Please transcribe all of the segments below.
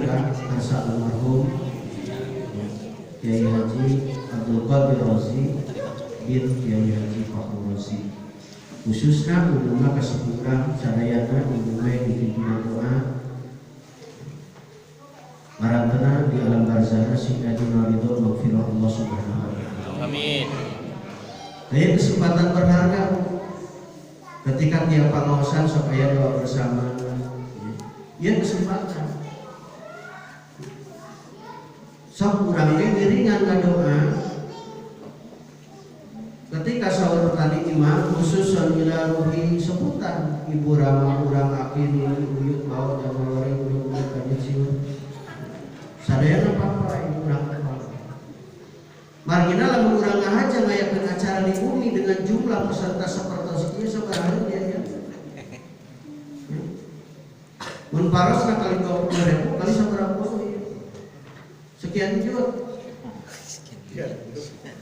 keluarga Asa almarhum Kiai Haji Abdul Qadir Rozi bin Kiai Haji Fakhrul Rozi, khususnya umumna kasepurah sadayana umumnya di pimpinan doa marantena di alam barzah sehingga ridho maghfirah Allah Subhanahu wa taala. Amin. Dari kesempatan berharga ketika dia pengawasan supaya doa bersama, ya kesempatan. Sok kurangnya ngiringan ngadoa ketika sahur tadi imam khusus ila ruhi sebutan ibu Rama urang akini uyut bawa dan goreng uyut kajit siun sadayana apa ibu urang apa margina lamun urang ngahaja ngayakeun acara di bumi dengan jumlah peserta seperti ieu sabaraha dia ya mun parosna kali 20.000 kali sabaraha sekian juta.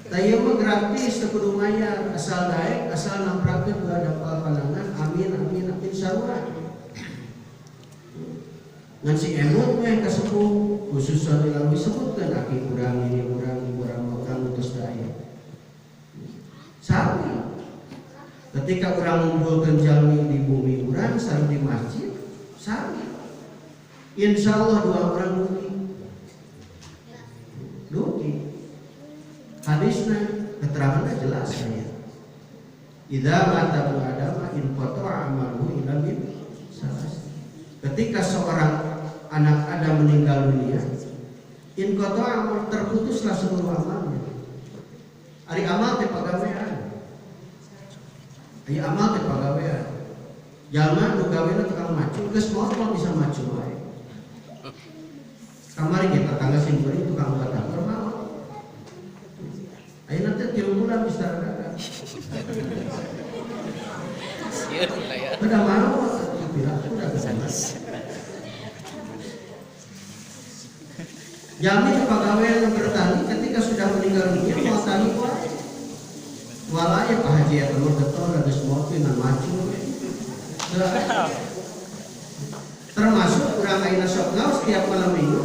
Taya mah gratis teu kudu mayar, asal daek, asal namprakeun dua dapal pandangan. Amin amin amin sarua. Ngan si emut mah kasepuh khusus lalu disebutkeun aki urang ini urang utus daya. Sami. Ketika urang ngumpulkeun jalmi di bumi urang sareng di masjid, sami. Insyaallah dua orang dugi. Hadisnya keterangannya jelas ya. Idza mata bu Adam in qata'a amaluhu illa min salas. Ketika seorang anak Adam meninggal dunia, in qata'a amal terputuslah seluruh amalnya. Ari amal teh pagawean. Ari amal teh pagawean. Jalma nu gawena tukang macu, geus moal bisa macu wae. Kamari kita tangga simpuri tukang batang mau. Ayo nanti 3 bulan bisa dagang. Udah mau, bilang udah kesana. Jamin pegawai yang bertani ketika sudah meninggal dunia mau tani kuat. Walau ya Pak Haji ya telur betul ada semua dengan maju. Termasuk urang aina sok ngaos setiap malam minggu.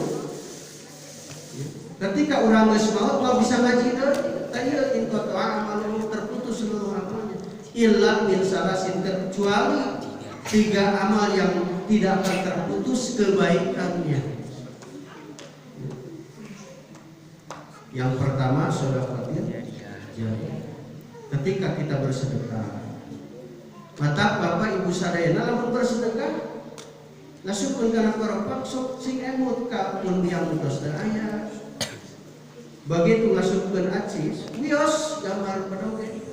Ketika orang geus maut mau bisa ngaji deui, tanya in qata'a amaluhu terputus seluruh amalnya. Illa min salasin kecuali 3 amal yang tidak akan terputus kebaikannya. Yang pertama sedekah jariyah. Ketika kita bersedekah, mata Bapak Ibu sadayana lamun bersedekah ngasupkeun kana korok sok sing emut ka mun biang utos dan aya. Begitu ngasupkeun acis, wios gambar pedongeng.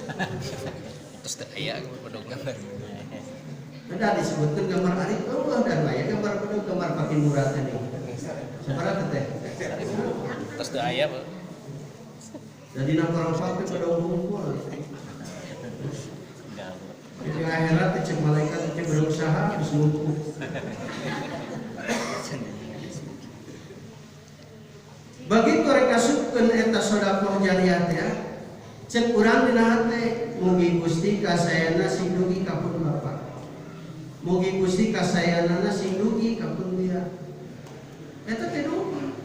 Terus teh aya gambar pedongeng. Ada disebutkeun gambar arit eueuh dan aya gambar pedongeng gambar pakin murah teh. Sabaraha teh? Terus teh aya, Pak. Jadi nang pakai pedong bungkul. Di akhirat cek malaikat cek berusaha terus lumpuh. Begitu reka supkeun eta sedekah jariyah teh cek urang dina hate mugi Gusti kasayana sing dugi ka pun Bapa. Mugi Gusti kasayanana sing dugi ka pun dia. Eta teh dugi.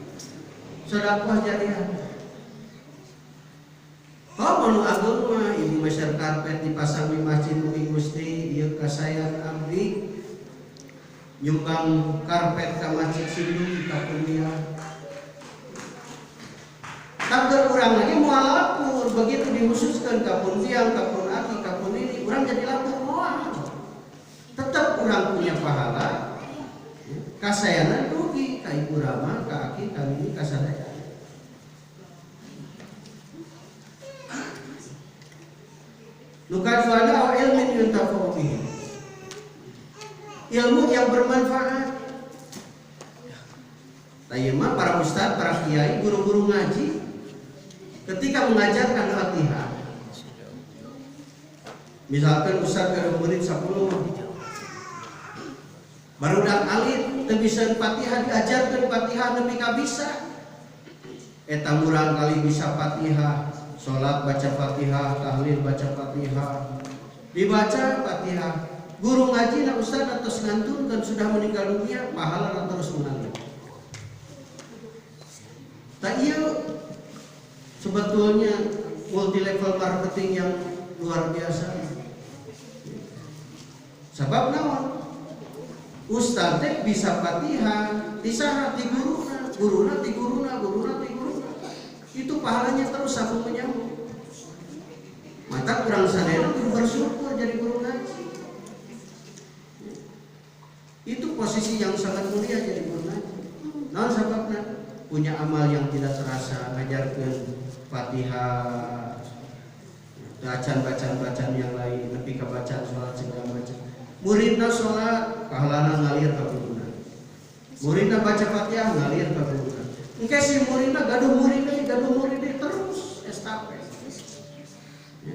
Sedekah jariyah. Oh manu agung mah ibu meser karpet dipasang di masjid mugi Gusti ieu kasayan abdi nyumbang karpet ka masjid sing dugi ka pun dia. Takdir urang lagi moal lapur begitu dihususkan kapun tiang, kapun aki, kapun ini urang jadi lapur moal. Tetap urang punya pahala. Kasayana dugi ka ibu Rama, ka aki, ka ini ka sadaya. Nukan fa'ala wa ilmin yuntafa'u bihi. Ilmu yang bermanfaat. Tayyama para ustaz, para kiai, guru-guru ngaji ketika mengajarkan Fatihah, misalkan ustaz ke murid 10 barudak alit teu bisa Fatihah diajarkan Fatihah nepi ka bisa eta murang kali bisa Fatihah, salat baca Fatihah, tahlil baca Fatihah, dibaca Fatihah. Guru ngaji na ustaz atas ngantunkeun sudah meninggal dunia pahala terus mengalir. Tak iya sebetulnya multi level marketing yang luar biasa. Sebab naon? Ustaz teh bisa Fatihah, disaha ti guruna, guruna ti guruna, guruna ti guruna. Itu pahalanya terus sambung menyambung. Mata kurang sadar bersyukur jadi guru ngaji. Itu posisi yang sangat mulia jadi guru ngaji. Nah, sebabnya punya amal yang tidak terasa, ngajarkan Fatihah, bacaan yang lain, nepi ka bacaan salat segala macam. Muridna salat, pahalana ngalir ka guruna. Muridna baca Fatihah ngalir ka guruna. Engke si muridna gaduh murid terus estafet. Ya.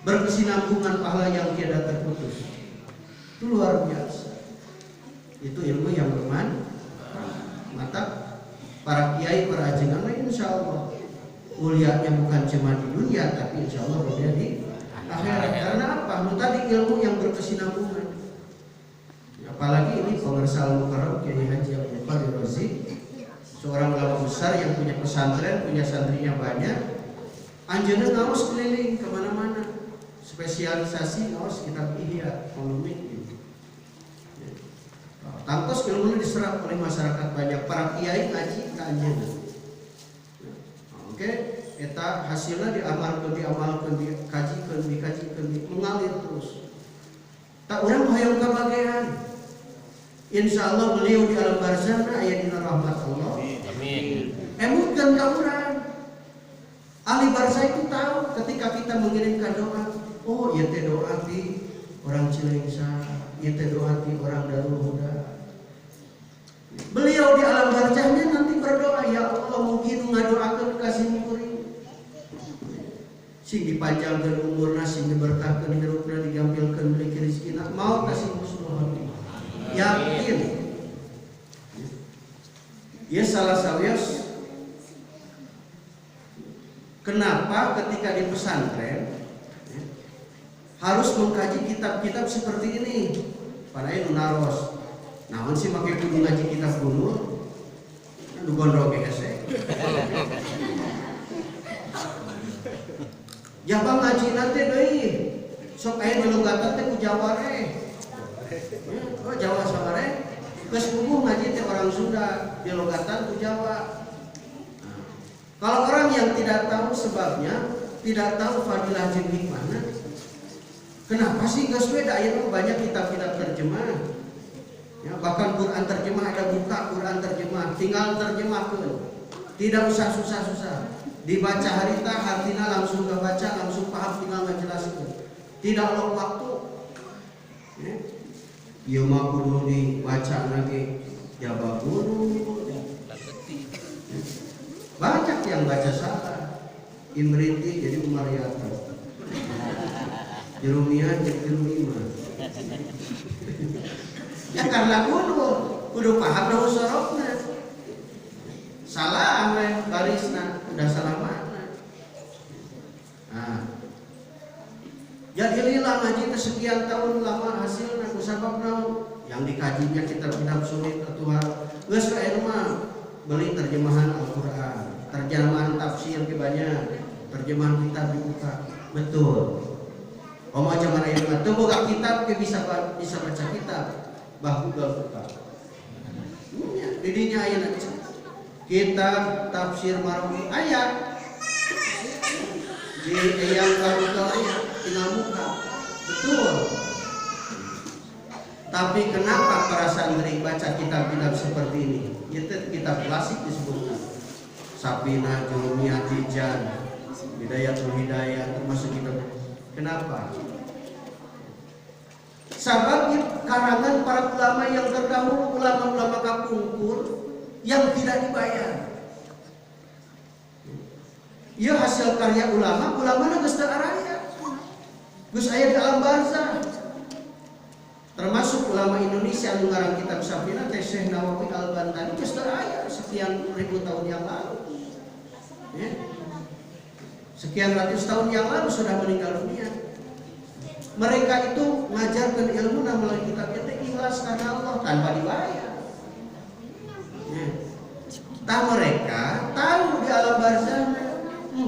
Berkesinambungan pahala yang tiada terputus. Itu luar biasa. Itu ilmu yang bermanfaat. Mata para kiai, para ajengan, insya Allah mulianya bukan cuma di dunia, tapi insya Allah mulia di akhirat. Karena apa? Tadi ilmu yang berkesinambungan. Apalagi ini pengersal mukarram Kiai Haji Abdul Qadir Razi, seorang ulama besar yang punya pesantren, punya santrinya banyak. Anjeunna ngaos keliling kemana-mana, spesialisasi ngaos kitab ihya ulumuddin. Tangkos ilmu diserap oleh masyarakat banyak, para kiai ngaji ka anjeunna. Oke, eta hasilnya diamalkeun, dikaji, mengalir terus. Tak urang hoyong kabagean. Insya Allah beliau di alam barzah aya dina rahmat Allah. Amin. Emutkeun ka urang. Ahli barzah itu tahu ketika kita mengirimkan doa. Oh, ieu teh doa ti orang Cilengsa, ieu teh doa ti orang Darul Huda. Beliau di alam barzahnya nanti berdoa, ya Allah mungkin ngadoakeun ka sim kuring. Sing dipanjangkeun umurna, sing diberkahkeun hirupna, digampilkeun beli rezekina, mau kasih muslimin. Yakin. Ya salah sawios. Kenapa ketika di pesantren harus mengkaji kitab-kitab seperti ini? Padahal naros. Namun sih pakai kudu ngaji kitab kuno, du gondrong ge hese. Jabang ngaji nanti deui. Sok aya dilogatan teh ku Jawa re. Oh Jawa sabare. Geus puguh ngaji teh orang Sunda, dilogatan ku Jawa. Kalau orang yang tidak tahu sebabnya, tidak tahu fadilah jeung hikmahna, kenapa sih geus we da aya banyak kitab-kitab terjemah? Ya, bahkan Quran terjemah ada buka Quran terjemah, tinggal terjemahkan, tidak usah susah-susah, dibaca harita artinya langsung kebaca, langsung paham, tinggal ngejelaskan, tidak log waktu. Ya. Ieu mah kudu dibaca lagi, jaba guru. Banyak yang baca salah, Imriti jadi Umariyati, Jerumiyah jadi Jerumimah. Ya karena kudu paham dah usorokna. Salah ame barisna, udah salah makna. Nah. Jadi lila ngaji sekian tahun lama hasilna kusabab naon? Yang dikajinya kitab-kitab sulit atuhan. Geus ka mah beli terjemahan Al-Qur'an, terjemahan tafsir ke banyak, terjemahan kitab dibuka. Betul. Oma zaman aya mah teu boga kitab ke bisa baca kitab. Bahu buka. Didinya aya nanti kitab tafsir Marwazi aya. Di yang karutal aya tinggal buka. Betul. Tapi kenapa para santri baca kitab-kitab seperti ini? Itu kitab klasik disebutkan. Sapina, Jurumiyah, Tijan, Hidayatul Hidayah termasuk kitab. Kenapa? Sabab karangan para ulama yang terdahulu, ulama-ulama kapungkur yang tidak dibayar. Ia hasil karya ulama geus teu araya. Geus aya di alam barzah. Termasuk ulama Indonesia anu ngarang kitab Safina teh Syekh Nawawi Al-Bantani geus teu aya sekian ribu tahun yang lalu. Ya. Sekian ratus tahun yang lalu sudah meninggal dunia. Mereka itu mengajarkan ilmu melalui kitab itu ikhlas karena Allah tanpa dibayar. Ya. Tak mereka tahu di alam barzah.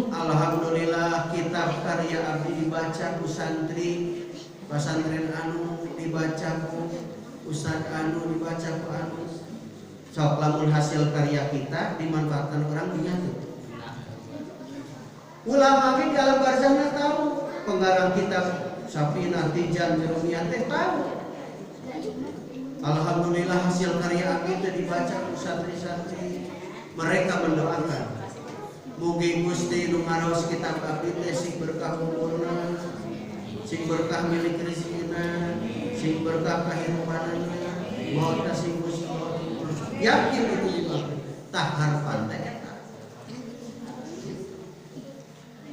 Alhamdulillah kitab karya abdi dibaca ku santri, pesantren anu dibaca ku Ustaz anu dibaca ku anu. Sok lamun hasil karya kita dimanfaatkan orang dunia tuh. Ulama di alam barzahna tahu, pengarang kitab Safinah Tijan Jerumiyah teh tahu. Alhamdulillah hasil karya abdi dibaca ku santri-santri, mereka mendoakan mugi Gusti nu ngaros kitab abdi teh sing berkah umurna, sing berkah milik rezekina, sing berkah kahirupanana, maut sing Gusti yakin itu juga tah harapan teh eta.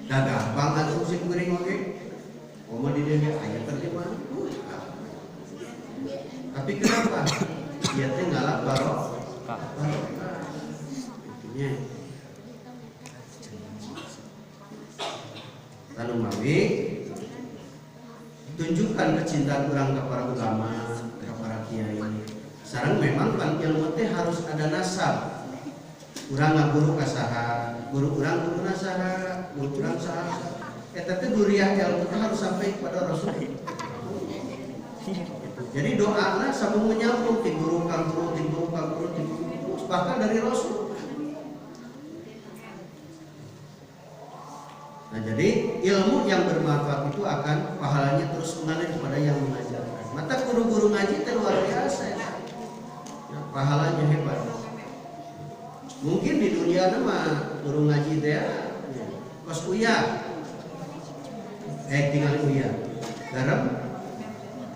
Da gampang atuh sing kuring oge. Oma di dieu aya terjemahan. Tapi kenapa? Dia teh ngalap barokah. Itunya. Lalu mawi tunjukkan kecintaan orang kepada ulama, kepada kiai. Sareng memang kan ilmu teh harus ada nasab. Urang ngaguru ka saha, guru urang guru nasaha, guru urang saha. Eta teh duriah ilmu teh harus sampai kepada Rasul. Jadi doana sambung menyambung ti guru ka guru, ti guru ka guru, ti guru, bahkan dari Rasul. Nah, jadi ilmu yang bermanfaat itu akan pahalanya terus mengalir kepada yang mengajarkan. Mata guru-guru ngaji itu luar biasa ya. Nah, pahalanya hebat. Mungkin di dunia nama guru ngaji dia kos uyah. Tinggal uyah. Garam.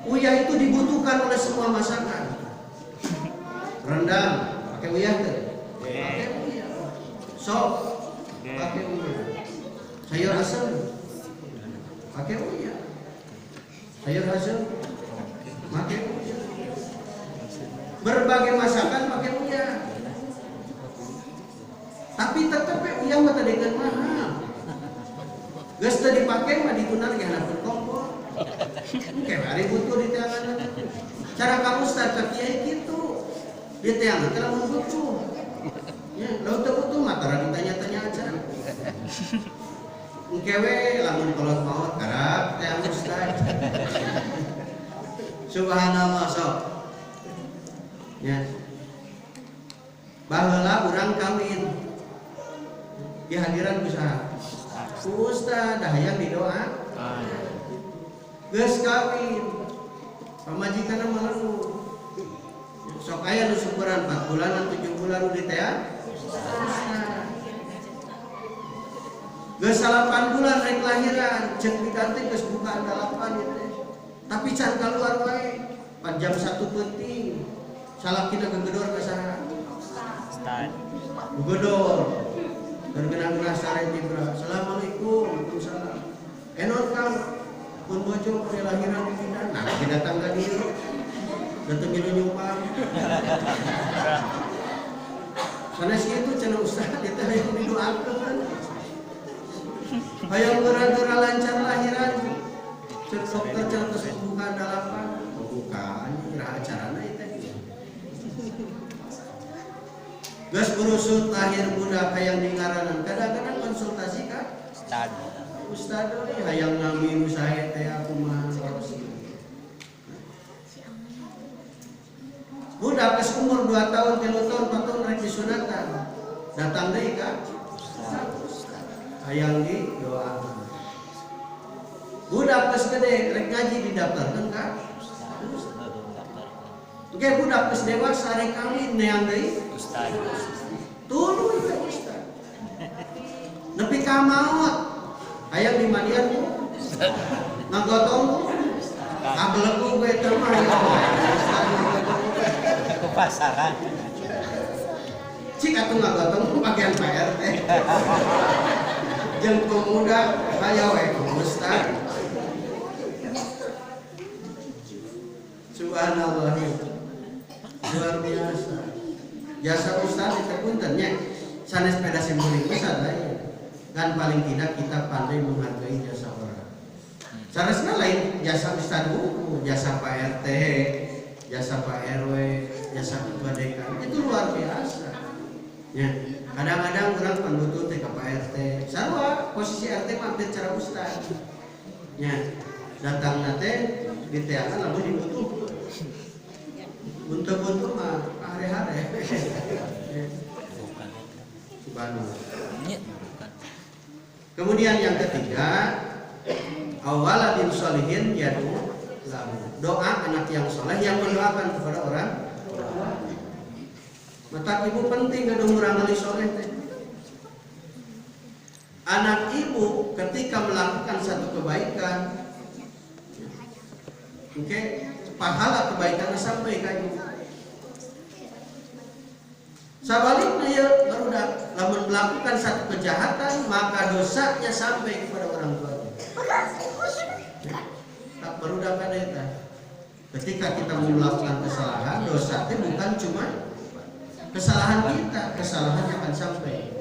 Uyah itu dibutuhkan oleh semua masyarakat. Rendang pakai uyah tuh. Pakai uyah. Sop pakai uyah. Sayur asam pakai uyah. Sayur asam pakai uyah. Berbagai masakan pakai uyah. Tapi tetap uyah mah tadi kan mahal. Geus teu dipake mah ditunar ge hanapeun kompor. Engke bari butuh di tangan. Cara kamu start ka kiai kitu. Di tangan teh lamun butuh. Ya, lamun teu butuh mah tara ditanya-tanya aja. Engkewe lamun kolot maut karab teh ustaz. Subhanallah sok. Ya. Baheula urang kawin. Di hadiran usaha. Ustaz dah hayang didoa. Geus kawin. Pamajikanna maleru. Sok aya nu syukuran 4 bulan 7 bulan di teh. Geus 8 bulan rek lahiran, cek pikanti geus bukaan 8 itu. Tapi can kaluar wae, pan jam 1 penting. Salakina gegedor ka saha? Ustaz. Gegedor. Gergenang sare tibra. Assalamualaikum. Waalaikumsalam. Enon Kang, pun bojo pre lahiran di kita. Nah, kita datang ka dieu. Datang ngilu nyumpang. Sanes kitu cenah ustaz eta hayang didoakeun. Hayang geura-geura lancar lahiran. Cek dokter cenah geus buka 8. Bukaan iraha acarana eta. Geus urusut lahir budak hayang dingaranan. Kadang-kadang konsultasi ka Ustaz. Ustaz deui hayang nami nu sae teh kumaha harus. Budak geus umur 2 tahun, 3 tahun, 4 tahun rek disunatan. Datang deui ka hayang di doa. Budak geus gede rek ngaji didaftarkeun ka Ustaz. Oke, budak geus dewasa rek kawin neang deui Ustaz. Tuluy ka Ustaz. Nepi ka maot hayang di mandian ku ngagotong kabelku we teh mah ku pasaran. Cik atuh ngagotong bagian PR teh. Jeung pemuda aya we Ustaz. Subhanallah. Luar biasa. Jasa Ustaz ditepunten nya. Sanes sepeda simbolik Ustaz aya. Kan paling tidak kita pandai menghargai jasa orang. Sanesna lain jasa Ustaz buku, jasa Pak RT, jasa Pak RW, jasa Ketua Dekan. Itu luar biasa. Ya, kadang-kadang orang pandutu teh ka Pak RT. Sarua posisi RT mah teh cara ustaz. Ya, datang nate diteakan lalu dibutuh. Buntu-buntu mah hari-hari. Subhanallah. Kemudian yang ketiga, awaladin sholihin yadu lahu. Doa anak yang soleh yang mendoakan kepada orang. Mata ibu penting gedung urang ali soleh teh. Anak ibu ketika melakukan satu kebaikan, oke, pahala kebaikannya sampai ke ibu. Sabaliknya ya barudak lamun melakukan satu kejahatan maka dosanya sampai kepada orang tuanya. Tak barudak kada eta. Ketika kita melakukan kesalahan, dosa itu bukan cuma kesalahan kita, kesalahan yang akan sampai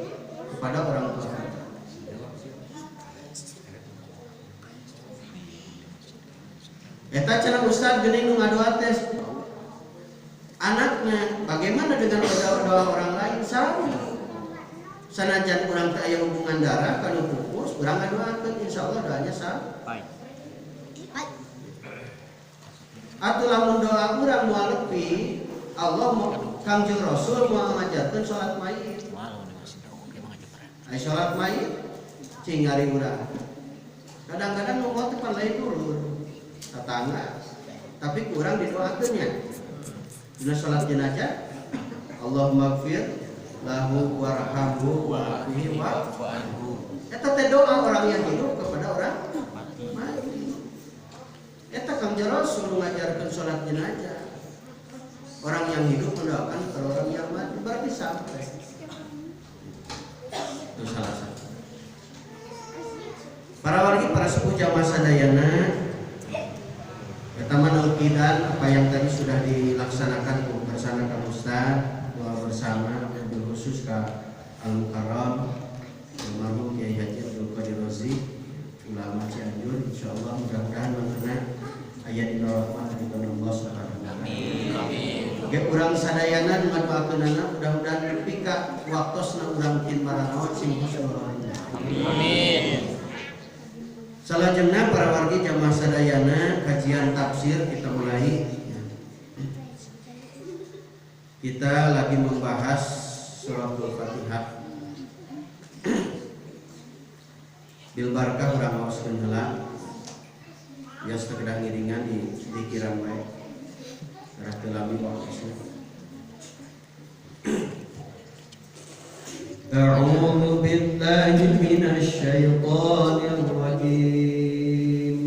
kepada orang tua kita. Eta cenah ustaz geuning nu ngadoa tes anaknya, bagaimana dengan doa-doa orang lain? Sama. Sanajan urang teu aya hubungan darah kana pupus, urang ngadoakeun insyaallah doanya sah. Atuh lamun doa urang moal lepi, Allah mau Kangjeng Rasul mau ngajarkeun salat mayit. Ai salat mayit cing ari urang. Kadang-kadang nu teh pan lain dulur. Tetangga, tapi kurang didoakannya. Dina salat jenazah, Allahumma gfir lahu warhamhu wa'afihi wa'fu anhu. Eta teh doa orang yang hidup kepada orang mati. Eta Kangjeng Rasul ngajarkeun salat jenazah. Orang yang hidup mendoakan kepada orang yang mati, berarti sampai. Itu salah satu. Para wargi, para sepuh jamaah sadayana, Taman Al-Qidan apa yang tadi sudah dilaksanakan bersama Kang Ustaz, doa bersama mobil khusus ke Al-Mukarram almarhum Kiai Haji Abdul Qadir Razi ulama Cianjur, insyaallah mudah-mudahan mangkana aya dina rahmat dari Allah Subhanahu wa taala. Amin. Ge urang sadayana ngadoakeunana mudah-mudahan nepi ka waktosna urang kin maranaot sing husnul. Amin. Salajengna para wargi jamaah sadayana kajian tafsir kita mulai. Kita lagi membahas suratul Fatihah. Bil barakah urang maoskeun heula. Ya sekedar ngiringan di pikiran bae. Arah teu lami wakosna. أعوذ بالله من الشيطان الرجيم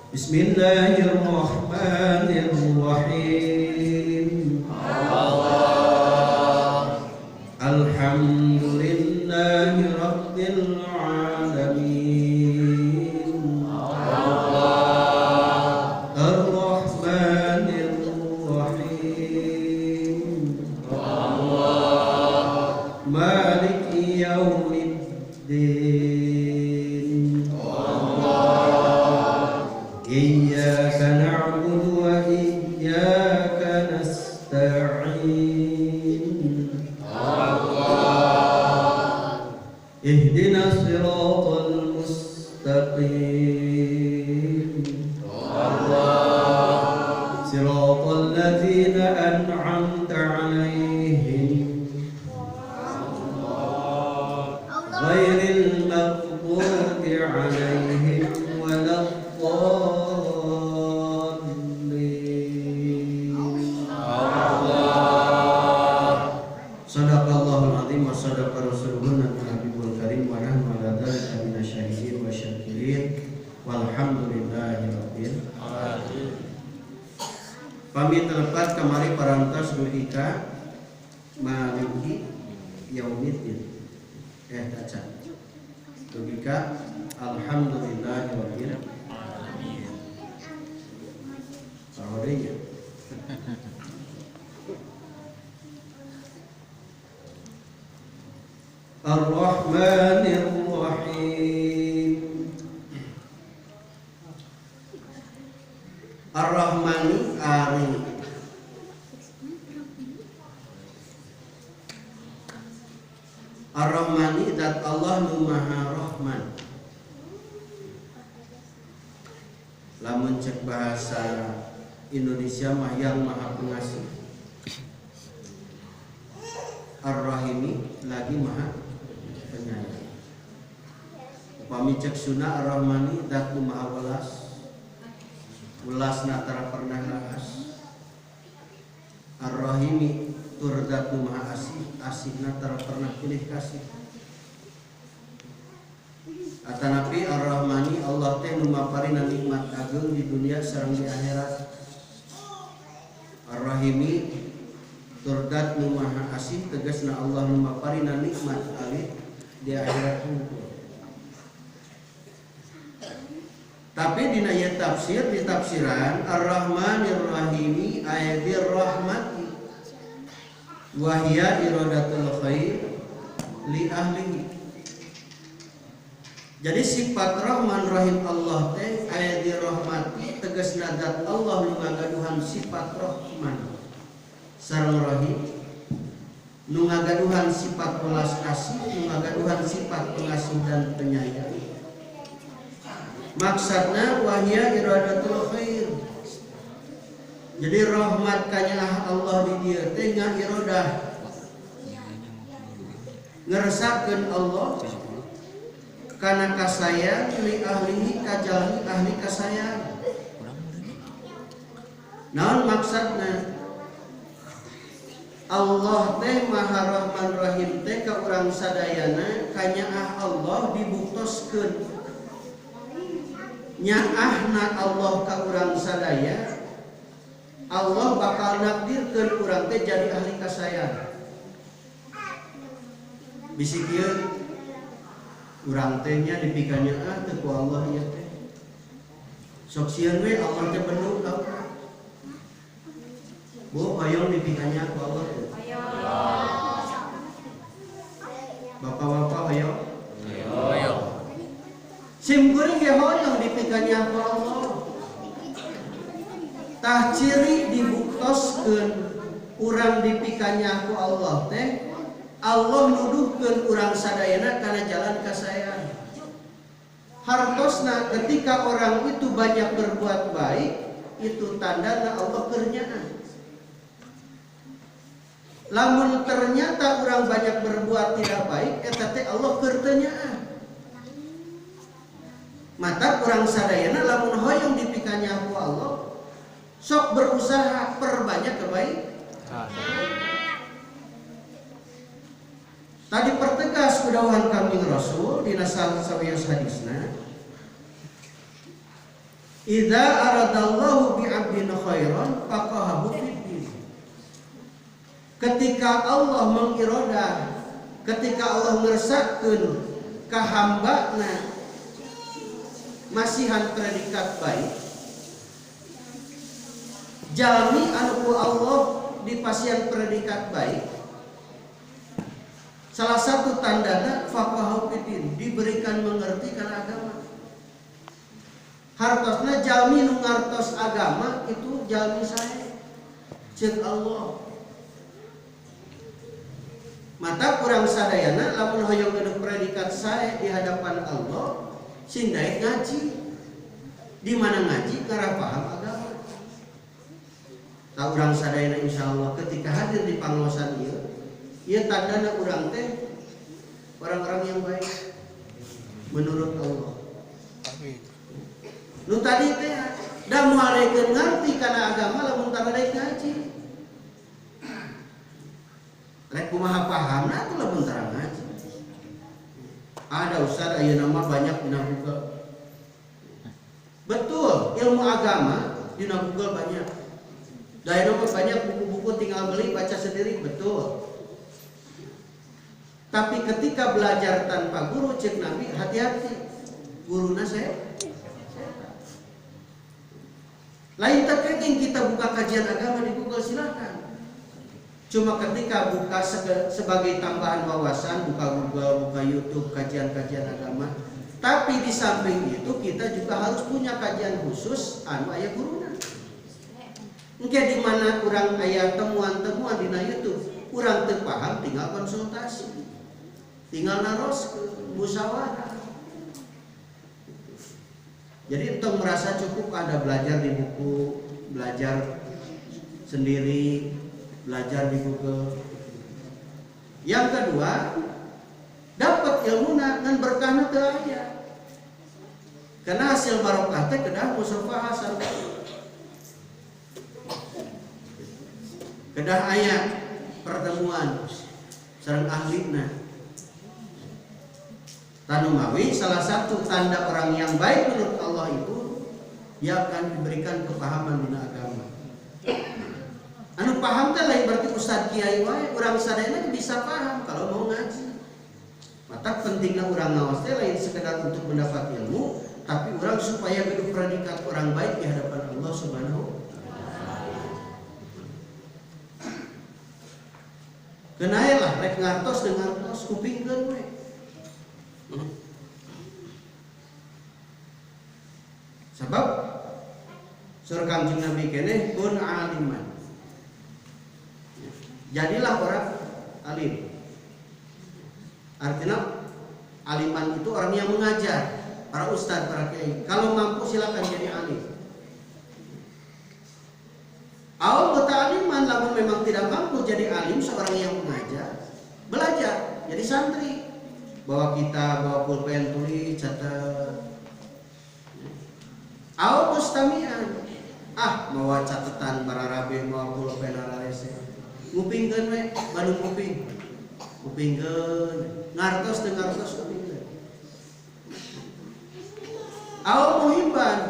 بسم الله الرحمن الرحيم الحمد لله رب العالمين الرحمن الرحيم مالك يوم الدين إياك نعبد وإياك نستعين اهدنا الصراط المستقيم صراط الذين أنعمت عليهم غير المغضوب عليهم ولا الضالين. Sadaqallahul azim wa sadaqa rasuluhun nabiyul karim wa nahnu ala dzalika minasyahidin wa syakirin walhamdulillahi rabbil alamin. Pamit telepat kamari parantos duika maliki yaumiddin. Taca. Duika alhamdulillahi rabbil alamin. Sahurinya. Ar-Rahmanir Rahim. Ar-Rahmani ari Ar-Rahmani dat Allah nu Maha Rahman. Lamun cek bahasa Indonesia mah yang Maha Pengasih. Ar-Rahimi lagi Maha Penyayang. Upami cek Sunda Ar-Rahmani dat nu Maha Welas. Welas natara pernah laas. Ar-Rahimi turdat nu Maha Asih. Asihna tara pernah pilih kasih. Atanapi Ar-Rahmani Allah teh nu maparina nikmat ageung di dunia sareng di akhirat. Ar-Rahimi turdat nu Maha Asih tegasna Allah nu maparina nikmat alit di akhirat hungkul. Tapi dina ieu tafsir di tafsiran Ar-Rahmanir Rahimi ayatir rahmati wahia iradatul khair li ahlihi. Jadi sifat Rahman Rahim Allah teh aya di rahmati tegasna zat Allah nu ngagaduhan sifat Rahman sareng Rahim, nu ngagaduhan sifat welas kasih, nu ngagaduhan sifat pengasih dan penyayang. Maksudna wahia iradatul khair. Jadi rahmat kanya Allah di dieu teh ngairodah ngeresakeun Allah kana kasayang li ahlihi kajalmi ahli kasayang. Naon maksudna? Allah teh Maha Rahman Rahim teh ka urang sadayana kanyaah Allah dibuktoskeun. Nyaahna Allah ka urang sadaya Allah bakal nakdirkeun urang teh jadi ahli kasayang. Bisi kieu urang teh nya dipikanya teu ku Allah ieu teh. Sok sieun we Allah teh bener tau. Bu hoyong dipikanya ku Allah teh. Bapak-bapak hoyong. Hoyong. Sim kuring ge hoyong dipikanya ku Allah. Tah ciri dibuktoskeun urang dipikanya ku Allah teh Allah nuduhkeun urang sadayana kana jalan kasayang. Hartosna ketika orang itu banyak berbuat baik, itu tandana Allah keurnyaan. Lamun ternyata orang banyak berbuat tidak baik, eta teh Allah keur teu nyaah. Mata urang sadayana lamun hoyong dipikanya ku Allah, sok berusaha perbanyak kebaikan. Tadi pertegas kedawuhan Kangjeng Rasul dina sawios hadisna. Idza aradallahu bi 'abdin khairan faqahahu fid din. Ketika Allah mengirodah, ketika Allah ngersakkeun ka hambana masihan predikat baik, jalmi anu ku Allah dipasihan predikat baik, salah satu tandana faqahu fiddin, diberikan mengerti kana agama. Hartosna jalmi nu ngartos agama itu jalmi sae ceuk Allah. Mata kurang sadayana lamun hoyong geus predikat sae di hadapan Allah, sing daek ngaji. Di mana ngaji karena paham agama. Ta urang sadayana insyaallah ketika hadir di pangaosan ieu, ieu tandana urang teh orang-orang yang baik menurut Allah. Amin. Nu tadi teh da moalekeun ngarti kana agama lamun tara daek ngaji. Rek kumaha pahamna atuh lamun tara ngaji. Ada ustaz ayeuna mah banyak dina Google. Betul, ilmu agama dina Google banyak. Daerah banyak buku-buku tinggal beli baca sendiri, betul. Tapi ketika belajar tanpa guru cek Nabi, hati-hati. Guruna saya. Lain terkadang kita buka kajian agama di Google silakan. Cuma ketika buka sebagai tambahan wawasan, buka Google, buka YouTube kajian-kajian agama. Tapi di samping itu kita juga harus punya kajian khusus anu aya guruna. Engke di mana urang aya temuan-temuan dina YouTube, urang teu paham tinggal konsultasi. tinggal naros musyawarah. Jadi untuk merasa cukup ada belajar di buku, belajar sendiri, belajar di Google. Yang kedua, dapat ilmu dan berkahna teu aya. Karena hasil barokah teh kedah musafahah sareng. Kedah aya pertemuan sareng ahlina. Tanumawi salah satu tanda orang yang baik menurut Allah itu dia akan diberikan kepahaman dina agama. Anu paham teh lain berarti ustad kiai wae, urang sadayana bisa paham kalau mau ngaji. Mata pentingna urang ngaos teh lain sekedar untuk mendapat ilmu, tapi urang supaya hidup predikat orang baik di hadapan Allah Subhanahu wa taala. Kenaelah rek ngartos dengan ngartos kupingkeun we. Sebab surah Kanjeng Nabi keneh kun aliman. Jadilah orang alim. Artinya aliman itu orang yang mengajar, para ustadz, para kiai. Kalau mampu silakan jadi alim. Awal bertaliman, namun memang tidak mampu jadi alim, seorang yang mengajar, belajar, jadi santri. Bawa kitab, bawa pulpen, tulis, catat. Awal mustamian, bawa catatan bararabe, bawa pulpen ararese. Ngupingkeun we, Bandung kuping. Ngupingkeun, ngartos teu ngartos ngupingkeun. Awal muhibban.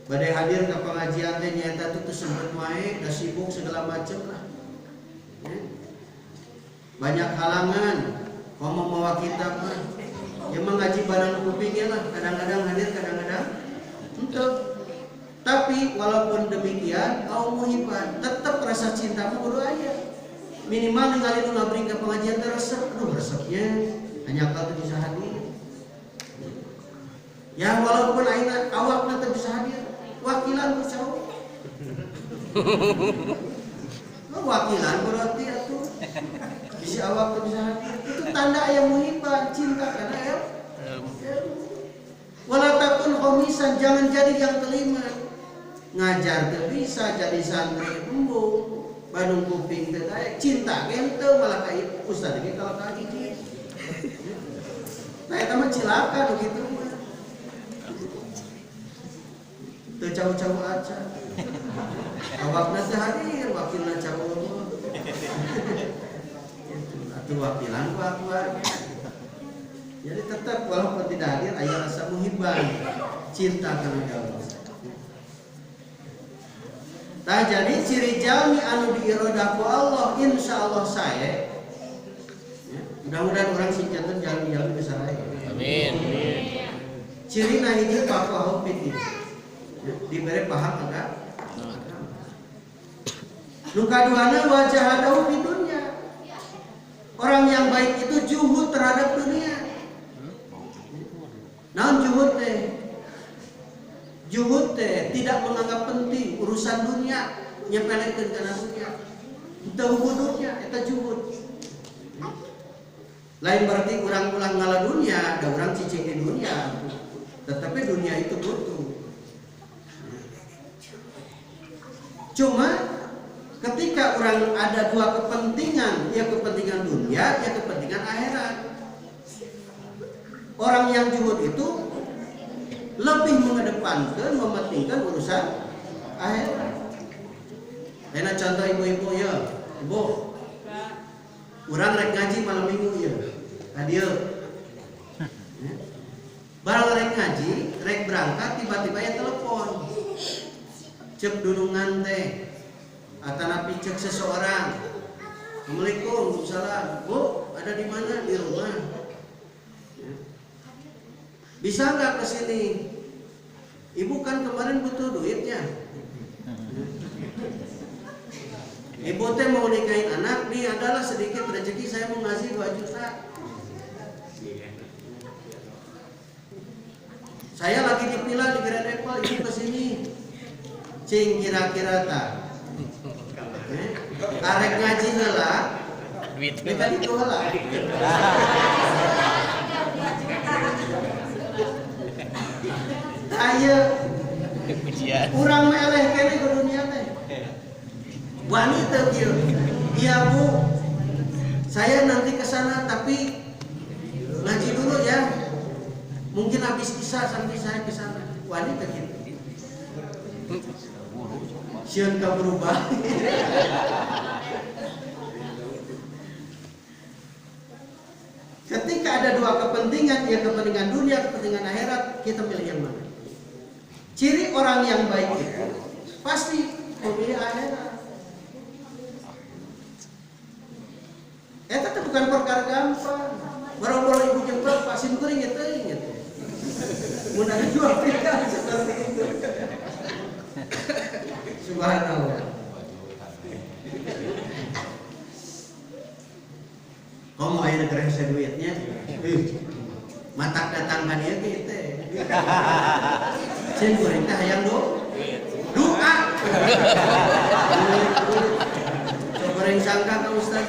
Badai hadir ke pengajian teh nyaeta tuh sempet wae, da sibuk segala macem lah. Banyak halangan. Ngomong mawa kitab mah. Ya mengaji badan kupingnya lah, kadang-kadang hadir, kadang-kadang henteu. Tapi walaupun demikian, au muhibban, tetap rasa cinta mah kudu aya. Minimal ningali nu ngabring ke pengajian teh resep, resepnya hanya kalau bisa hadir. Ya walaupun aina awakna teh bisa hadir, wakilan ku cowok. Wakilan berarti atuh. Bisa awak teh bisa hadir. Itu tanda aya muhibban, cinta kana ya. Wala takun khomisan, jangan jadi yang kelima. Ngajar teu bisa jadi santri embung, Bandung kuping teu daek, cinta ge teu malah ka ustad ge kalau ka hiji. Nah eta mah cilaka nu kitu mah. Teu cau-cau aca. Awakna teu hadir, wakilna cau. Atuh wakilan ku aku. Jadi tetap walaupun tidak hadir aya rasa muhibban, cinta kana Allah. Nah jadi ciri jalmi anu diirodah ku Allah insyaallah saya. Ya, mudah-mudahan orang sing janten jalmi-jalmi besar aya. Amin. Cirina hiji faqahu fiddin. Ya, dibere paham agama. Nu kaduana wajahadahu fid dunya. Orang yang baik itu juhud terhadap dunia. Naon juhud teh? Juhud teh tidak menganggap penting urusan dunia, nyepelekeun kana dunia. Teu hubudnya eta juhud. Lain berarti urang ulang ngala dunia, da urang cicing di dunia. Tetapi dunia itu butuh. Cuma ketika orang ada dua kepentingan, ya kepentingan dunia, ya kepentingan akhirat. Orang yang juhud itu lebih mengedepankan, mementingkan urusan akhirat. Enak contoh ibu-ibu ya, ibu, orang rek ngaji malam minggu ya, hadir. Barang rek ngaji, rek berangkat tiba-tiba ya telepon, cek dulungan teh, atanapi cek seseorang, Assalamualaikum, salam, bu, ada di mana di rumah? Bisa nggak kesini? Ibu kan kemarin butuh duitnya. Ibu teh mau nikahin anak, nih adalah sedikit rezeki saya mau ngasih 2 juta. Saya lagi dipilah di Grand Apple, ibu kesini. Cing kira-kira tak? Karek ngaji lah, duit. Tadi itu lah. Ayo, Ujian. kurang meleh kene ke dunia teh. Wanita kieu. Iya Bu, saya nanti ke sana tapi ngaji dulu ya. Mungkin habis isya sampai saya ke sana. Wanita kieu. Sieun ka berubah. Ketika ada dua kepentingan, ya kepentingan dunia, kepentingan akhirat, kita pilih yang mana? Ciri orang yang baik itu pasti memilih akhirat. Eta teh bukan perkara gampang. Baru-baru ibu jempol pasin kuring eta inget. Mun ada dua pilihan seperti itu. Subhanallah. Kamu ayo negara saya duitnya. Matak datangkan dia gitu. Sen goreng teh hayang doa. Goreng sangka ka Ustaz.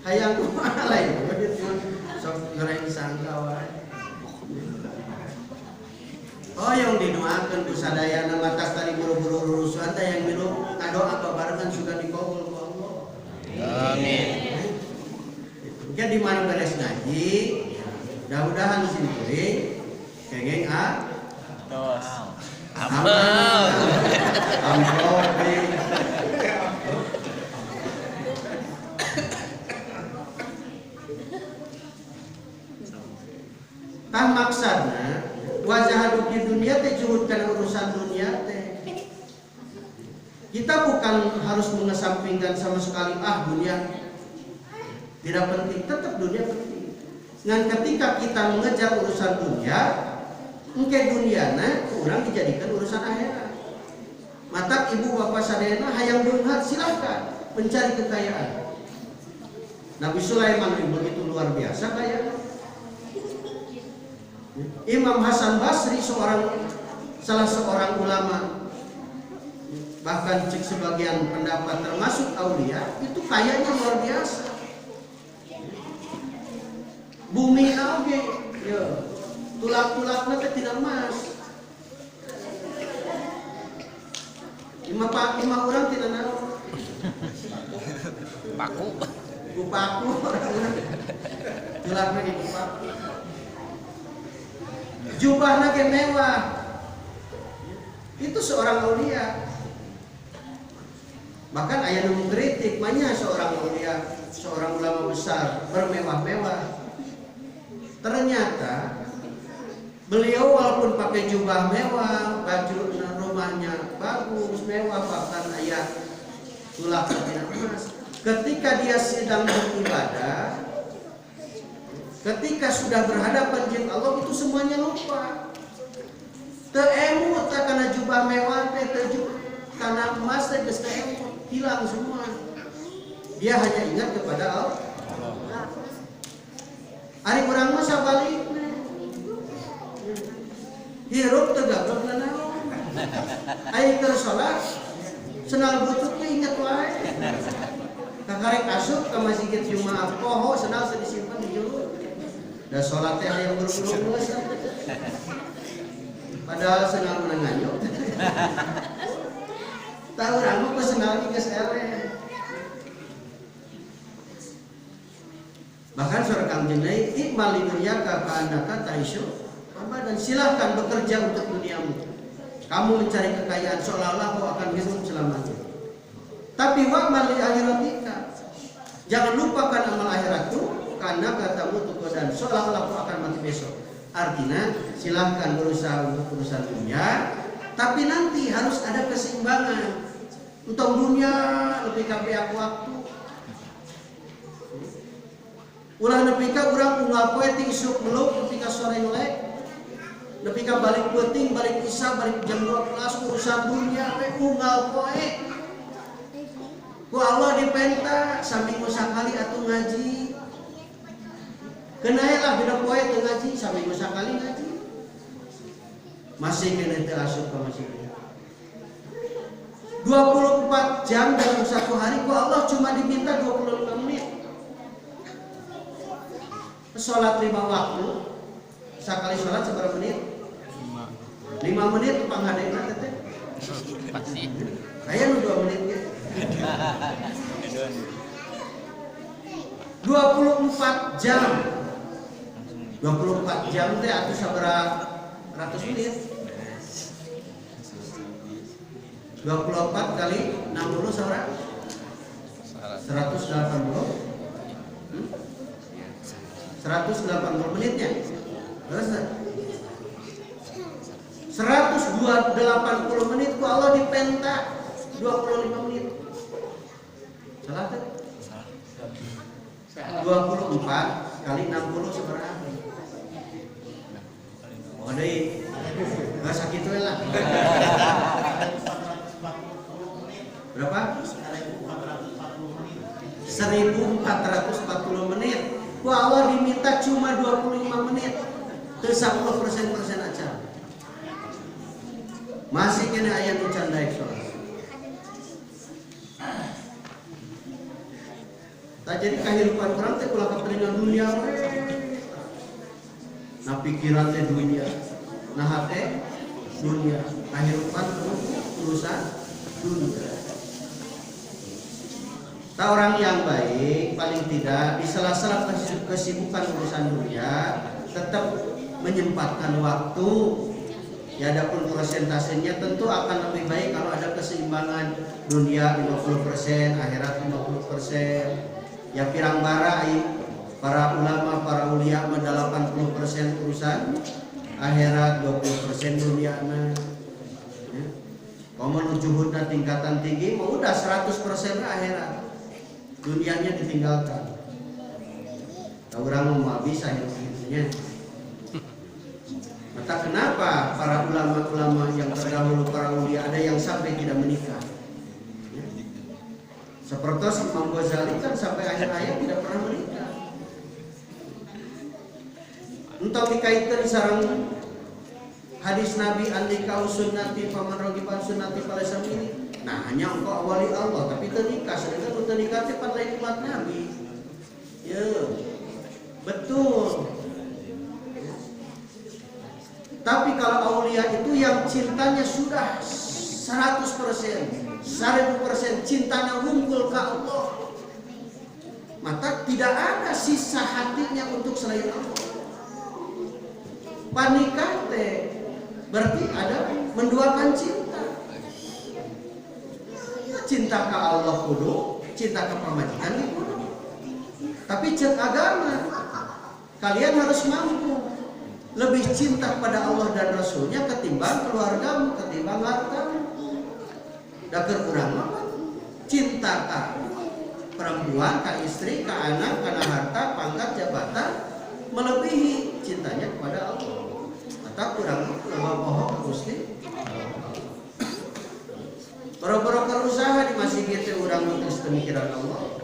Hayang doa lain. Sok goreng sangka wae. Oh yang didoakan ku sadayana matak tadi buru-buru urusan teh yang minum ngadoa babarengan sudah dikabul ku Allah. Amin. Mungkin di mana beres ngaji, mudah-mudahan sini kuring, kengeng Amal. Tah maksudna wajah di dunia teh juhudkan urusan dunia teh. Kita bukan harus mengesampingkan sama sekali dunia tidak penting, tetap dunia penting. Dan ketika kita mengejar urusan dunia, engke duniana kurang dijadikan urusan akhirat. Mata ibu bapak sadayana hayang beunghar silahkan mencari kekayaan. Nabi Sulaiman begitu luar biasa kaya. Imam Hasan Basri salah seorang ulama, bahkan cek sebagian pendapat termasuk aulia, itu kayanya luar biasa. Bumi oge, ya tulak-tulaknya teh tidak emas. Lima orang tidak naon. Paku. Paku. Tulaknya gitu paku. Jubahnya ge mewah. Itu seorang aulia. Bahkan aya nu mengkritik banyak seorang aulia, seorang ulama besar bermewah-mewah. Ternyata beliau walaupun pakai jubah mewah, baju rumahnya bagus, mewah, bahkan ayat tulak tidak emas. Ketika dia sedang beribadah, ketika sudah berhadapan dengan Allah, itu semuanya lupa. Teemu tak karena jubah mewah, karena emas geus teemu, hilang semua. Dia hanya ingat kepada Allah. Ari urang mah sabalikna. Hirup teu gablok nanaon. Aya keur salat, senal bututnya ingat wae. Kakarek asup ka masjid Jumaah poho senal disimpen di jero. Da salat teh aya buru-buru geus. Padahal senal menanganyo. Tah urang mah senal geus eleh. Bahkan surah Kang Jenai, ikmal dunia ka'annaka ta'ishu, dan silahkan bekerja untuk duniamu. Kamu mencari kekayaan seolah-olah kau akan hidup selamanya. Tapi wa'mal li akhiratika, jangan lupakan amal akhiratmu, karena katamu tuh dan seolah-olah kau akan mati besok. Artinya silahkan berusaha untuk urusan dunia, tapi nanti harus ada keseimbangan. Untuk dunia lebih kabeh waktu. Ulah nepika urang unggal poe ting isuk meluk nepika sore melek. Nepika balik peuting, balik isya, balik jam 12 urusan dunia we unggal poe. Ku Allah dipenta saminggu sakali atuh ngaji. Kenae lah dina poe teu ngaji, saminggu sakali ngaji. Masih kena teu asup ka masjid. 24 jam dalam satu hari kok Allah cuma diminta 25 menit. Sholat 5 waktu, sekali sholat seberapa menit? 5 menit panggadena teh. Pasti. Kayak nu 2 menit gitu. 24 jam. 24 jam teh atuh sabaraha ratus menit? 24 kali 60 sabaraha? 180. 180 menitnya. Terus 180 menit ku Allah dipenta 25 menit. Salah teh? 24 kali 60 sabaraha? Oh deui. Enggak sakitu lah. Berapa? 1440 menit. Wah, Allah diminta cuma 25 menit. Teu 10% aja. Masih kena aya nu can daek sholat. Tak jadi kehidupan orang teh ulah kapentingan dunia we. Nah pikiran teh dunia, nah hate dunia, kehidupan urusan dunia. Tak orang yang baik paling tidak di sela-sela kesibukan urusan dunia tetap menyempatkan waktu. Ya adapun persentasenya tentu akan lebih baik kalau ada keseimbangan dunia 50%, akhirat 50%. Ya pirang bara para ulama, para ulia 80% urusan akhirat, 20% dunia. Ya. Kalau menuju hudna tingkatan tinggi, mau udah 100% akhirat. Dunianya ditinggalkan. Tahu orang mau bisa hidupnya. Maka kenapa para ulama-ulama yang terdahulu, para ulia, ada yang sampai tidak menikah? Ya. Seperti Imam Ghazali kan sampai akhir hayat tidak pernah menikah. Entah dikaitkan sareng hadis Nabi andika sunnati faman ragiban sunnati falaysa minni. Nah, hanya engkau wali Allah tapi teu nikah, sedangkan teu nikah teh pan lain umat Nabi. Ya. Betul. Tapi kalau aulia itu yang cintanya sudah 100%, 1000% cintanya ngumpul ke Allah, maka tidak ada sisa hatinya untuk selain Allah. Panikah teh berarti ada menduakan cinta. Cinta ke Allah kudu, cinta ke pamajikan kudu. Tapi cek agama, kalian harus mampu lebih cinta pada Allah dan Rasulnya ketimbang keluargamu, ketimbang hartamu. Dakar urang mah cinta ka perempuan, ka istri, ka anak, karena harta, pangkat, jabatan melebihi cintanya kepada Allah. Maka urang mah bohong Gusti. Boro-boro usaha di masjid teh urang mah geus pemikiran Allah.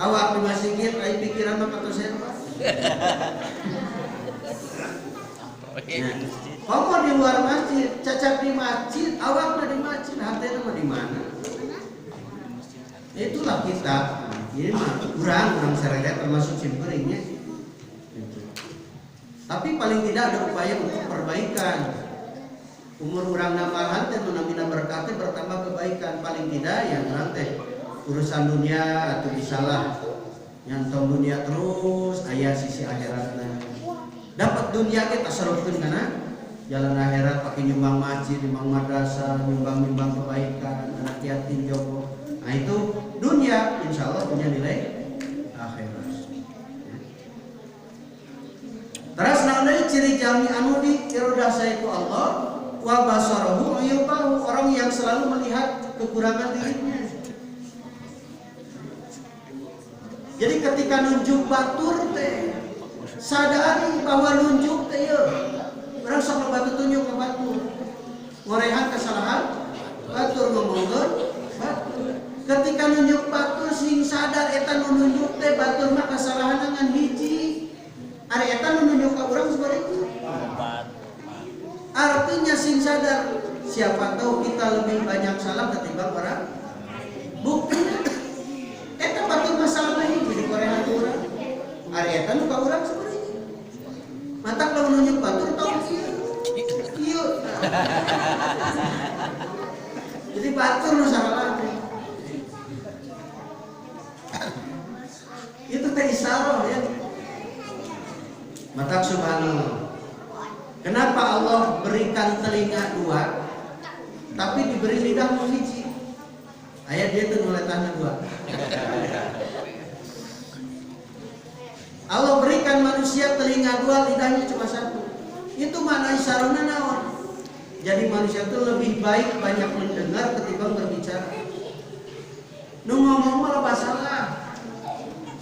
Awak di masjid aya pikiran mah kata saya Pak. Kamu di luar masjid, cacat di masjid, awakna di masjid, hatena mah di mana? Itulah kita. Ini mah kurang sereret termasuk simpuringnya. Tapi paling tidak ada upaya untuk perbaikan. Umur urang namahan teh menamina berkatnya bertambah kebaikan, paling tidak yang urang teh urusan dunia atau bisalah nyantong dunia terus aya sisi akhiratna. Dapat dunia kita sarupkeun kana jalan akhirat pakai nyumbang masjid, nyumbang madrasah, nyumbang kebaikan, anak yatim jogo. Nah itu dunia insyaallah punya nilai akhirat. Terus naon ciri jalmi anu di irodasa itu Allah wa basarahu ayubahu, orang yang selalu melihat kekurangan dirinya. Jadi ketika nunjuk batur teh sadari bahwa nunjuk teh ya urang sok batu tunjuk ke batur. Ngorehan kesalahan batur ngomongkeun batur. Ketika nunjuk batur sing sadar eta nu nunjuk teh batur mah kesalahan ngan hiji. Ari eta nu nunjuk ka urang sebareng. Artinya sing sadar siapa tahu kita lebih banyak salah ketimbang orang. Bukti eta batur masalah ini di Korea urang. Ari eta nu ka urang sebenarnya. Matak lamun nunjuk batur tong ieu. Jadi batur nu salah. Itu teh isyarah ya. Matak subhanallah. Kenapa Allah berikan telinga dua, tapi diberi lidah hiji? Ayat dia tuh nuletannya dua. Allah berikan manusia telinga dua, lidahnya cuma satu. Itu makna isyarahna naon? Jadi manusia itu lebih baik banyak mendengar ketimbang berbicara. Nu ngomong malah masalah.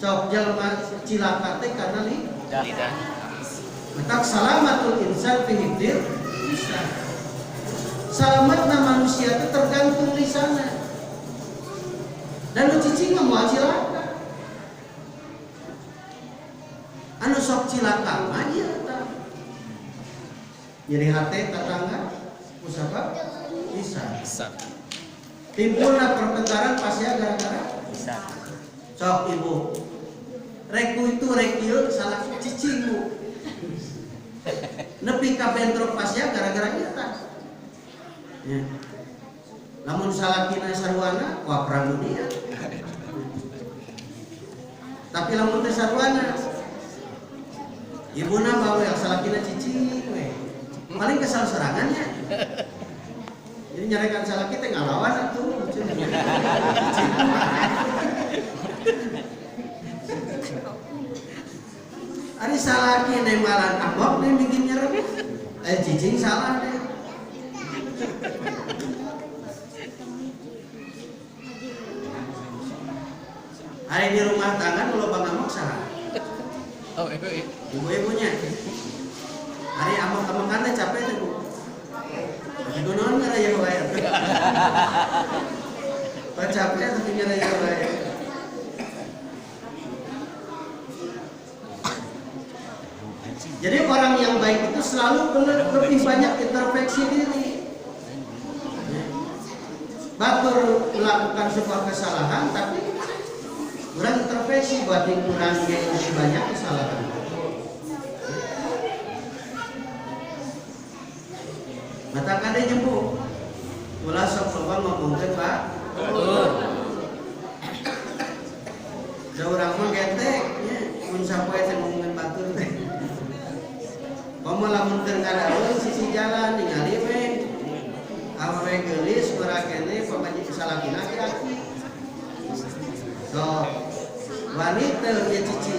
Sok jalma cilaka teh karena lidah. Matak salamatul insan fi hifdzil lisan. Selamatna manusia itu tergantung lisanna. Dan nu cicing mah cilaka. Anu sok cilaka mah ieu eta. Nyeri hate tetangga kusabab lisan. Timbulna pertengkaran pasti gara-gara lisan. Sok ibu. Reku itu rekieu salah cicingmu. Nepi ka bentrok pasya gara-gara ieu tah. Ya. Lamun salakina sarwana wah perang dunia. Tapi lamun teh sarwana ibuna bawel salakina cicing we. Paling kesal serangannya. Jadi nyarekan salaki teh ngalawan atuh. Ari salaki nemalan amok nih bikin nyerep. Cicing salah deh. Hari di rumah tangga kalau bang amok salah. Oh, Ibu-ibunya. Hari amok-amok kan capek tuh bu. Tapi gonon nggak ya bayar. Capek tapi nggak ya bayar. Jadi orang yang baik itu selalu lebih banyak introspeksi diri. Batur melakukan sebuah kesalahan, tapi kurang introspeksi buat kurangnya lebih banyak kesalahan. Mata kade nyembuh, ulah sok coba ngomongin Pak. Da urang mah getek, mun sapoe teh ngomongin batur teh. Komo lamun teu ngadaeun sisi jalan ningali we. Awewe geulis merakene pamaji salakina aki-aki. So, wanita ya cici.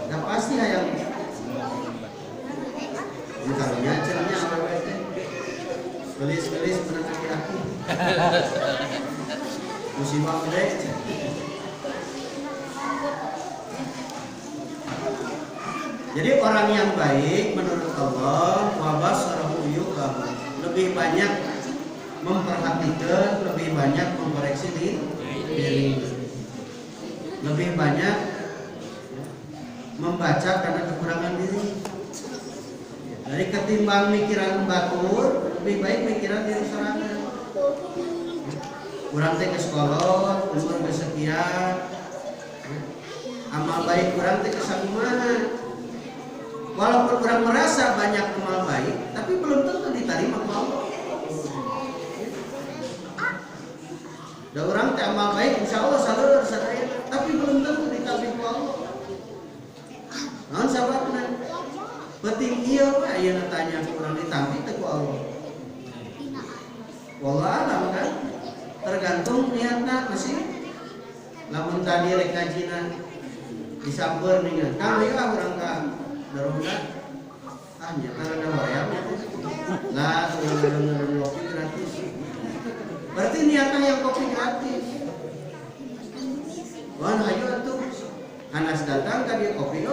Nah pasti hayang. Karunya cernya awewe teh. Geulis-geulis menang aki-aki. Musibah gede. Jadi orang yang baik menurut Allah wabasarahu yuqam lebih banyak memperhatikan, lebih banyak mengkoreksi diri, lebih banyak membaca karena kekurangan diri. Dari ketimbang mikiran batur, lebih baik mikiran diri sorangan. Kurang teh ke sekolah, umur kesekian, amal baik kurang teh kesakumaha. Walaupun orang merasa banyak amal baik, tapi belum tentu diterima oleh Allah. Da orang teh amal baik, insya Allah saleur sadaya, tapi belum tentu diterima oleh Allah. Naon sababna? Penting ieu we ayeuna tanya kurang ditampi teh ku Allah. Wallah alam kan, tergantung niatna masih. Lamun tadi rek kajina disampeun ningan, kang ieu urang ka darurat hanya karena wayangnya lah kopi gratis berarti niatnya yang kopi gratis wah ayo tuh Anas datang kan dia kopi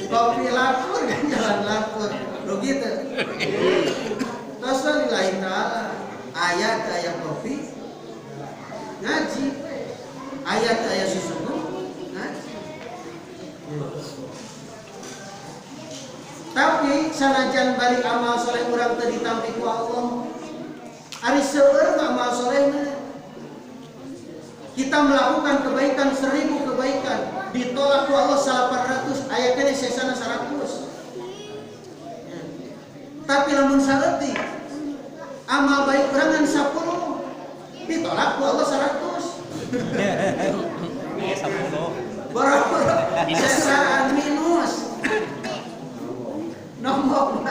kopi lapor kan jalan lapor lo gitu terus lillahi ta'ala ayat kopi ngaji ayat susu ngaji. Tapi sanajan balik amal soleh urang teu ditampi ku Allah, ari seueur amal solehna. Kita melakukan kebaikan 1000 kebaikan, ditolak ku Allah 800, aya keneh sesana 100. Tapi lamun saeutik amal baik urangan 10, ditolak ku Allah 100. Boro-boro sesaan minus. Nombok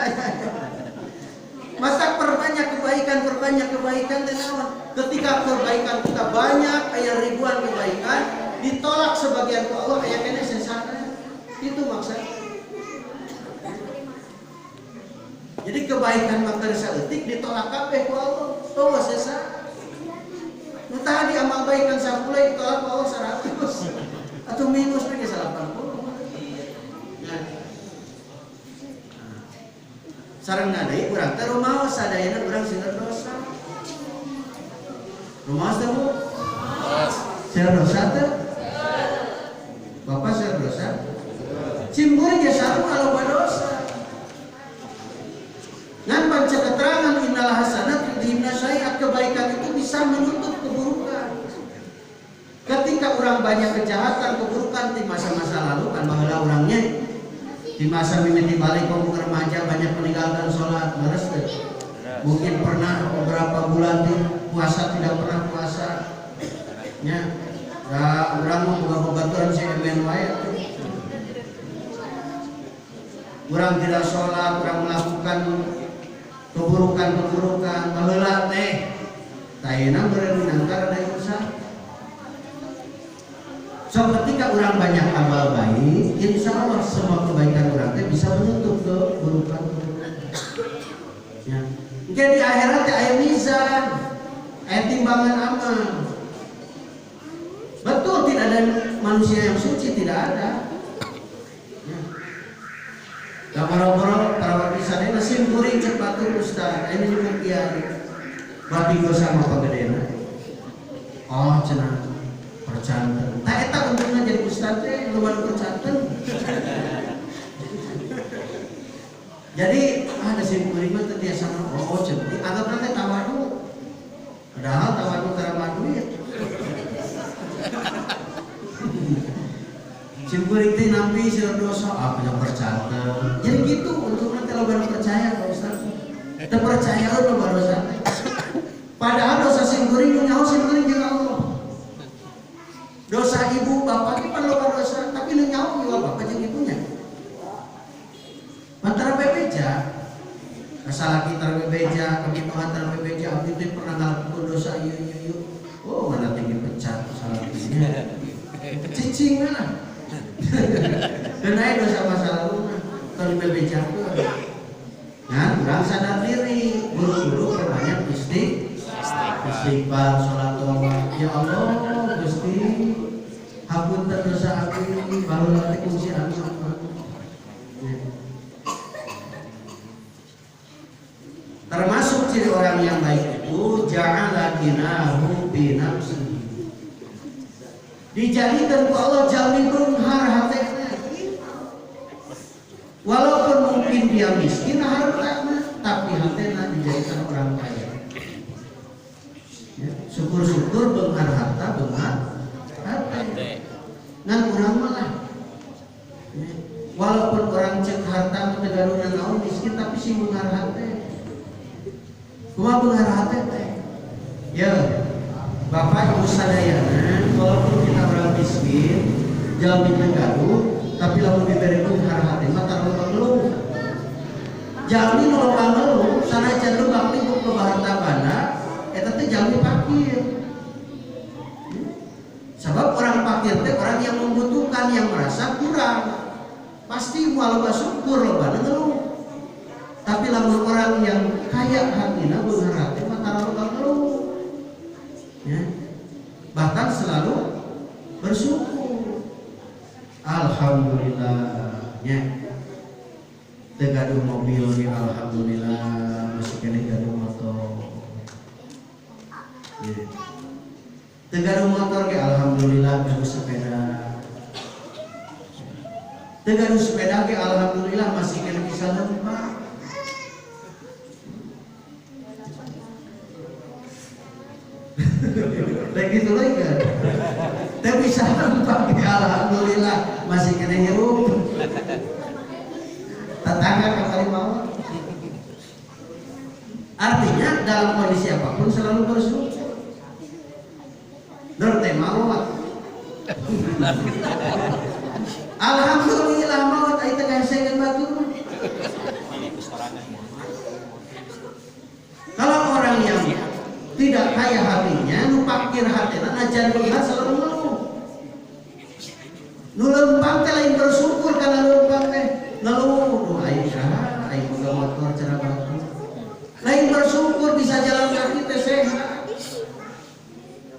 masa perbanyak kebaikan dan awan. Ketika kebaikan kita banyak, aya ribuan kebaikan, ditolak sebagian ku Allah, aya kene sesana. Itu maksudnya. Jadi kebaikan makan saeutik ditolak kabeh ku Allah. Tuh sesa. Nu tadi amal baikan 10 ditolak ku Allah 100. Atau minus lagi 80. Sareng nadai urang teh rumaos sadayana urang seueur dosa. Rumaos teh Bu? Seueur dosa teh? Bapak seueur dosa? Cimburi ge sareng aloba dosa. Ngan panca keterangan innal hasanat yudhibna sayyi'at, kebaikan itu bisa menutup keburukan. Ketika orang banyak kejahatan, keburukan di masa-masa lalu kan baheula urangnya di masa mimiti balik kaum remaja banyak meninggalkan sholat, males deh. Mungkin pernah beberapa bulan di puasa tidak pernah puasa. Ya, orang mau boga-bogaturan si emen wae. Orang tidak sholat, orang melakukan keburukan baheula teh. Tayana beureun minangka rada usaha. So ketika orang banyak amal baik, insya Allah semua kebaikan orang teh bisa menutup keburukan. Ya. Jadi akhirat aya mizan, aya timbangan amal. Betul tidak ada manusia yang suci, tidak ada. Ya. Gambar-gambar para warga sadaya sim kuring cek batur ustaz, ini demikian. Babi dosa sama pagedena. Oh cenah percanten. Tak eta untungna jadi ustaz teh luar percanten. Jadi ada sim kuring mah teh biasa oh cenah anggapna teh tawadu. Padahal tawadu tara duit. Sim kuring teh nampi seueur dosa punya percanten. Jadi gitu untungna teh loba percaya ka ustaz. Teu percaya loba dosa teh. Padahal dosa sim kuring nyaho sim kuring jeung Allah. Dosa ibu bapak itu kan loba dosa, tapi nu nyaho juga bapak jeung ibunya. Antara bebeja, asal laki tara bebeja, kemitohan tara bebeja, abdi teh pernah ngalakukeun dosa ieu. Oh, mana tinggi pecat salah lakinya. Cicing mana? Dan aya dosa masa lalu mah kalau bebeja tuh. Nah, kurang sadar diri, buru-buru perbanyak istighfar, sholat tobat. Ya Allah, Gusti, hapunten dosa abdi, baheula teh kunci anu apa. Termasuk ciri orang yang baik itu ja'ala dinahu bi nafsihi. Dijadikan ku Allah jalmi beunghar hatena. Walaupun mungkin dia miskin hartana, tapi hatena dijadikan orang kaya. Ya, syukur-syukur beunghar harta, beunghar hati. Ngan urang malah. Ya, walaupun orang cek harta teu garuna naon miskin tapi sing beunghar hati. Kumaha beunghar hati teh? Ya, Bapak Ibu sadayana, walaupun kita orang miskin, jalmi teu gaduh, tapi lamun diberi beunghar hati mah tara loba ngeluh. Jalmi nu loba ngeluh, sanajan lu bakti ku harta banda, eta teh jalmi fakir. Sebab orang fakir teh orang yang membutuhkan, yang merasa kurang. Pasti walau syukur loba ngeluh. Tapi lamun orang yang kaya hatina beunghar hati mah tara loba ngeluh. Ya. Bahkan selalu bersyukur. Alhamdulillah. Ya. Teu gaduh mobil ge alhamdulillah, masih kene gaduh motor. Ya. Teu gaduh motor ge alhamdulillah gaduh sepeda. Dengan sepeda ke alhamdulillah masih kena bisa lompat. Lagi itu lagi kan. Tapi bisa lompat ke alhamdulillah masih kena hirup. Tetangga kembali mau. Artinya dalam kondisi apapun selalu bersyukur. Nur teh maut. Alhamdulillah maut ai teh gasengan batur. Kalau orang yang tidak kaya hatinya, nu pakir hatena ajar dia selalu mau. Nu lempang teh lain bersyukur kana lempang teh. Ngeluh, ai saha, ai boga motor cara batur. Lain bersyukur bisa jalan kaki teh sehat.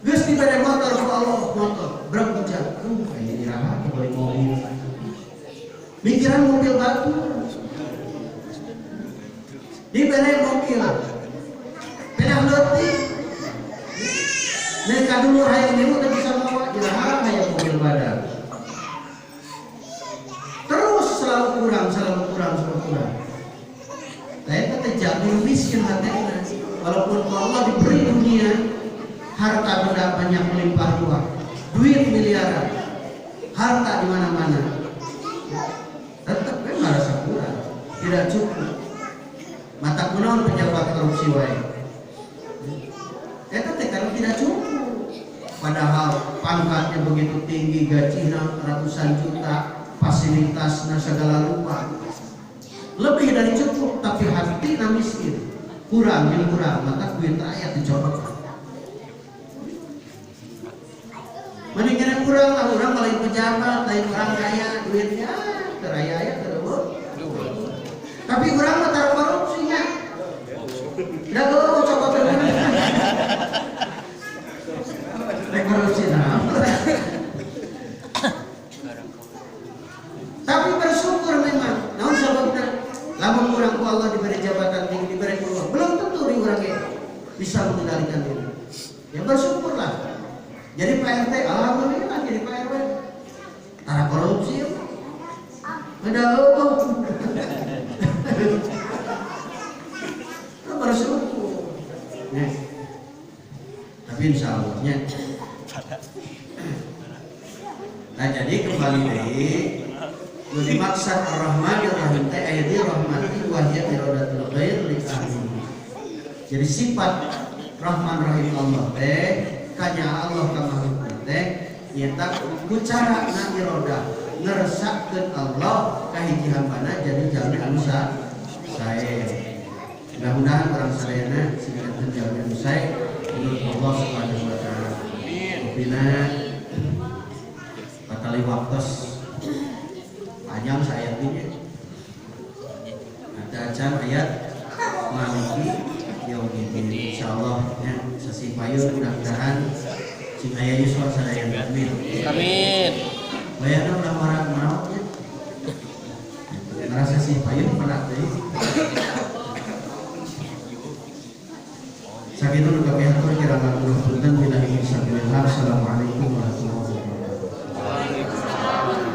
Geus dibere motor ku Allah motor, berpuja. Ini raha boleh mobil. Mikiran mobil batu. Dibere mobil. Pedah leutik. Nek kadulur hayang niru teh bisa bawa iraha hayang mobil badan. Terus selalu kurang. Saya terjadi miskin hatena. Walaupun Allah diberi dunia, harta benda banyak melimpah ruah, duit miliaran, harta di mana-mana, tetap merasa kurang, tidak cukup. Mata kunaon pejabat korupsi wae. Eta teh karena tidak cukup. Padahal pangkatnya begitu tinggi, gajinya ratusan juta, fasilitasnya segala rupa. Lebih dari cukup, tapi hati na miskin. Kurang, maka duit rakyat dicoba. Mendingan kurang lah, orang lain pejabat, lain orang kaya, duitnya teraya ya terus. Tapi orang mah taruh korupsinya. Dah lo coba terus. Korupsi nah. Tapi bersyukur memang. Namun sebabnya, lamun kurang ku Allah diberi jabatan tinggi, diberi peluang, belum tentu orangnya bisa mengendalikan diri. Ya bersyukurlah. Jadi Pak RT, alhamdulillah jadi Pak RW. Tara korupsi ya. Ada apa? Bersyukur. Nah, tapi insya Allahnya. Nah jadi kembali lagi. Jadi maksud ar-Rahman ar-Rahim teh ayat rahmati wa hiya iradatul khair li ahlihi. Jadi sifat Rahman Rahim Allah teh kanya Allah ka makhluk teh nyata ku cara na irodah ngeresapkeun Allah ka hiji hambana jadi jalmi anu sae. Mudah-mudahan orang sadayana singkatkeun jalmi anu sae menurut Allah Subhanahu wa taala. Bina batali waktos panjang saya ini ada acan ayat maliki yaumidin insyaallah ya sesi payun mudah-mudahan sing aya yuswa sadaya amin bayana udah marah mautnya merasa sesi payun pada teh sakitu nu kabeh atur kira-kira punten billahi min syarri. Assalamualaikum warahmatullahi wabarakatuh.